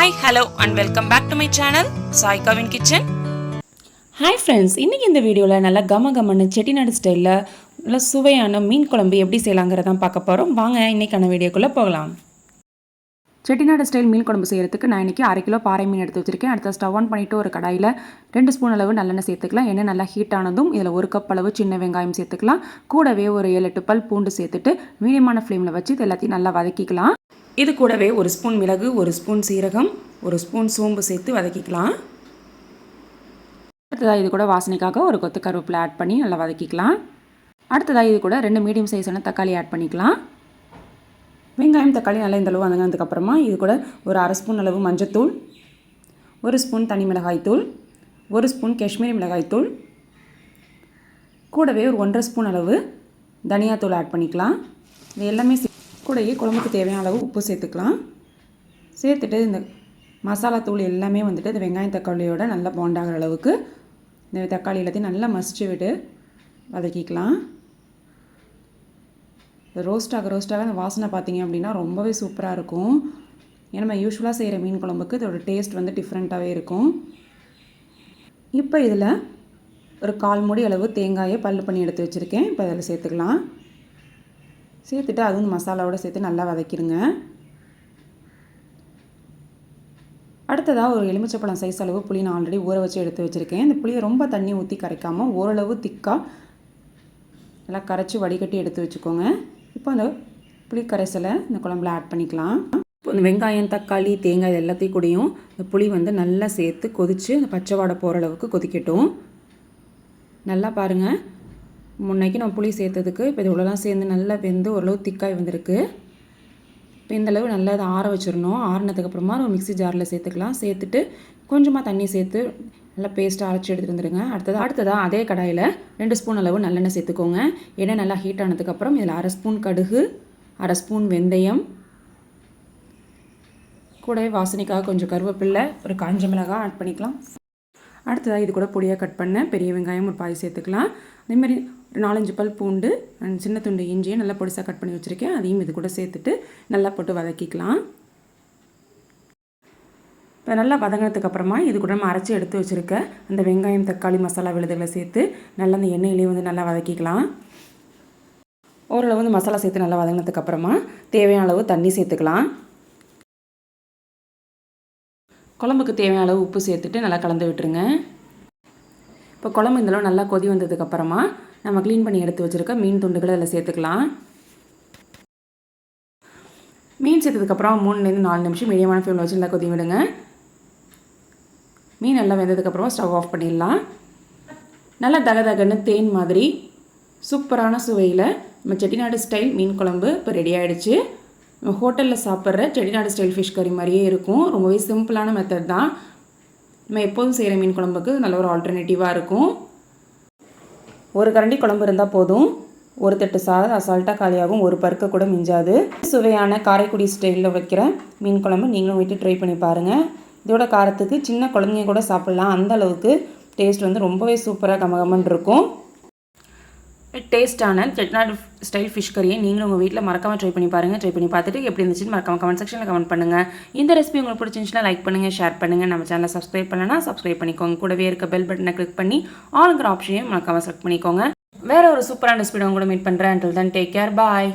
Hi, hello and welcome back to my channel, Saika's Kitchen. Hi friends, இன்னைக்கு இந்த வீடியோல நல்ல கமகமன்னு செட்டிநாடு ஸ்டைல்ல நல்ல சுவையான மீன் குழம்பு எப்படி செய்யலாம்ங்கறத பார்க்க போறோம். வாங்க இன்னைக்கான வீடியோக்குள்ள போகலாம். செட்டிநாடு ஸ்டைல் மீன் குழம்பு செய்யறதுக்கு நான் இன்னைக்கு 1/2 கிலோ பாறை மீன் எடுத்து வச்சிருக்கேன். அடுத்து ஸ்டவ் ஆன் பண்ணிட்டு ஒரு கடாயில 2 ஸ்பூன் அளவு நல்லெண்ணெய் சேர்த்துக்கலாம். எண்ணெய் நல்லா ஹீட் ஆனதும் இதுல 1 கப் அளவு சின்ன வெங்காயம் சேர்த்துக்கலாம். கூடவே ஒரு 7-8 பல் பூண்டு சேர்த்துட்டு மீடியமான ஃப்ளேம்ல வச்சு எல்லாத்தையும் நல்லா வதக்கிக்கலாம். இது கூடவே 1 ஸ்பூன் மிளகு, 1 ஸ்பூன் சீரகம், 1 ஸ்பூன் சோம்பு சேர்த்து வதக்கிக்கலாம். அடுத்ததாக இது கூட வாசனைக்காக ஒரு கொத்து கருவேப்பிலை ஆட் பண்ணி நல்லா வதக்கிக்கலாம். அடுத்ததாக இது கூட 2 மீடியம் சைஸான தக்காளி ஆட் பண்ணிக்கலாம். வெங்காயம் தக்காளி நல்லா இந்த அளவு வதங்கினதுக்கப்புறமா இது கூட ஒரு 1/2 ஸ்பூன் அளவு மஞ்சத்தூள், 1 ஸ்பூன் தனி மிளகாய்த்தூள், 1 ஸ்பூன் காஷ்மீரி மிளகாய்த்தூள், கூடவே ஒரு 1/2 ஸ்பூன் அளவு தனியாத்தூள் ஆட் பண்ணிக்கலாம். இது எல்லாமே கூடவே குழம்புக்கு தேவையான அளவு உப்பு சேர்த்துக்கலாம். சேர்த்துட்டு இந்த மசாலா தூள் எல்லாமே வந்துட்டு இந்த வெங்காயம் தக்காளியோட நல்லா பாண்டாகிற அளவுக்கு இந்த தக்காளி எல்லாத்தையும் நல்லா மசிச்சு விட்டு வதக்கிக்கலாம். ரோஸ்ட்டாக அந்த வாசனை பார்த்திங்க அப்படின்னா ரொம்பவே சூப்பராக இருக்கும். ஏன்னா நம்ம யூஸ்வலாக செய்கிற மீன் குழம்புக்கு இதோட டேஸ்ட் வந்து டிஃப்ரெண்ட்டாகவே இருக்கும். இப்போ இதில் ஒரு 1/4 மூடி அளவு தேங்காயை பல் பண்ணி எடுத்து வச்சுருக்கேன். இப்போ அதில் சேர்த்துக்கலாம். சேர்த்துட்டு அதுவும் மசாலாவோடு சேர்த்து நல்லா வதக்கிடுங்க. அடுத்ததாக ஒரு எலுமிச்சப்பழம் சைஸ் அளவு புளி நான் ஆல்ரெடி ஊற வச்சு எடுத்து வச்சுருக்கேன். இந்த புளியை ரொம்ப தண்ணி ஊற்றி கரைக்காமல் ஓரளவு திக்காக நல்லா கரைச்சி வடிகட்டி எடுத்து வச்சுக்கோங்க. இப்போ அந்த புளி கரைசலை இந்த குழம்புல ஆட் பண்ணிக்கலாம். இப்போ இந்த வெங்காயம் தக்காளி தேங்காய் எல்லாத்தையும் கூடயும் இந்த புளி வந்து நல்லா சேர்த்து கொதித்து இந்த பச்சை வாடை போகிற அளவுக்கு கொதிக்கட்டும். நல்லா பாருங்கள், முன்னைக்கு நம்ம புளி சேர்த்ததுக்கு இப்போ இது இவ்வளோலாம் சேர்ந்து நல்லா வெந்து ஓரளவு திக்காய் வந்திருக்கு. இப்போ இந்தளவு நல்லா இதை ஆற வச்சிடணும். ஆறினதுக்கப்புறமா ஒரு மிக்ஸி ஜாரில் சேர்த்துக்கலாம். சேர்த்துட்டு கொஞ்சமாக தண்ணி சேர்த்து நல்லா பேஸ்ட்டாக அரைச்சி எடுத்துகிட்டு வந்துடுங்க. அடுத்ததாக அதே கடாயில் 2 ஸ்பூன் அளவு நல்லெண்ணெய் சேர்த்துக்கோங்க. எண்ணெய் நல்லா ஹீட் ஆனதுக்கப்புறம் இதில் 1/2 ஸ்பூன் கடுகு, 1/2 ஸ்பூன் வெந்தயம், கூடவே வாசனைக்காக கொஞ்சம் கருவேப்பிலை, ஒரு காஞ்ச மிளகாய் ஆட் பண்ணிக்கலாம். அடுத்ததாக இது கூட பொடியாக கட் பண்ண பெரிய வெங்காயம் ஒரு பாதி சேர்த்துக்கலாம். அதேமாதிரி 4-5 பல் பூண்டு அண்ட் சின்ன துண்டு இஞ்சியை நல்லா பொடிசாக கட் பண்ணி வச்சுருக்கேன். அதையும் இது கூட சேர்த்துட்டு நல்லா போட்டு வதக்கிக்கலாம். இப்போ நல்லா வதங்கினதுக்கப்புறமா இது கூட நம்ம அரைச்சி எடுத்து வச்சுருக்க அந்த வெங்காயம் தக்காளி மசாலா விழுதுகளை சேர்த்து நல்லா அந்த எண்ணெயிலேயே வந்து நல்லா வதக்கிக்கலாம். ஓரளவு வந்து மசாலா சேர்த்து நல்லா வதங்கினதுக்கப்புறமா தேவையான அளவு தண்ணி சேர்த்துக்கலாம். குழம்புக்கு தேவையான அளவு உப்பு சேர்த்துட்டு நல்லா கலந்து விட்டுருங்க. இப்போ குழம்பு இந்தளவு நல்லா கொதி வந்ததுக்கப்புறமா நம்ம க்ளீன் பண்ணி எடுத்து வச்சுருக்க மீன் துண்டுகளை அதில் சேர்த்துக்கலாம். மீன் சேர்த்ததுக்கப்புறம் 3-4 நிமிஷம் மீடியமான ஃப்ளேமில் வச்சு நல்லா கொதி விடுங்க. மீன் நல்லா வெந்ததுக்கப்புறமா ஸ்டவ் ஆஃப் பண்ணிடலாம். நல்லா தகதகன்னு தேன் மாதிரி சூப்பரான சுவையில் நம்ம செட்டிநாடு ஸ்டைல் மீன் குழம்பு இப்போ ரெடி ஆகிடுச்சு. நம்ம ஹோட்டலில் சாப்பிட்ற செட்டிநாடு ஸ்டைல் ஃபிஷ் கறி மாதிரியே இருக்கும். ரொம்பவே சிம்பிளான மெத்தட் தான். நம்ம எப்போதும் செய்கிற மீன் குழம்புக்கு நல்ல ஒரு ஆல்டர்னேட்டிவாக இருக்கும். ஒரு கரண்டி குழம்பு இருந்தால் போதும். ஒரு தட்டு சாதம் அசால்ட்டாக காலியாகும், ஒரு பருக்க கூட மிஞ்சாது. சுவையான காரைக்குடி ஸ்டைலில் வைக்கிற மீன் குழம்பு நீங்களும் வீட்டு ட்ரை பண்ணி பாருங்கள். இதோட காரத்துக்கு சின்ன குழந்தைங்க கூட சாப்பிட்லாம். அந்த அளவுக்கு டேஸ்ட் வந்து ரொம்பவே சூப்பராக கமகமன்னு இருக்கும். டேஸ்ட்டான செட்டிநாடு ஸ்டைல் ஃபிஷ் கறியை நீங்களும் உங்கள் வீட்டில் மறக்காமல் ட்ரை பண்ணி பாருங்கள். ட்ரை பண்ணி பார்த்துட்டு எப்படி இருந்துச்சுன்னு மறக்காம கமெண்ட் செக்ஷனில் கமெண்ட் பண்ணுங்கள். இந்த ரெசிபி உங்களுக்கு பிடிச்சிருந்துச்சுன்னா லைக் பண்ணுங்கள், ஷேர் பண்ணுங்கள். நம்ம சேனலை சப்ஸ்கிரைப் பண்ணலன்னா சப்ஸ்கிரைப் பண்ணிக்கோங்க. கூடவே இருக்க பெல் பட்டனை கிளிக் பண்ணி ஆளுங்கிற ஆப்ஷனையும் மறக்காமல் செலக்ட் பண்ணிக்கோங்க. வேறு ஒரு சூப்பரான ரெசிபியோட உங்களை மீட் பண்ணுறேன். until then take care, bye.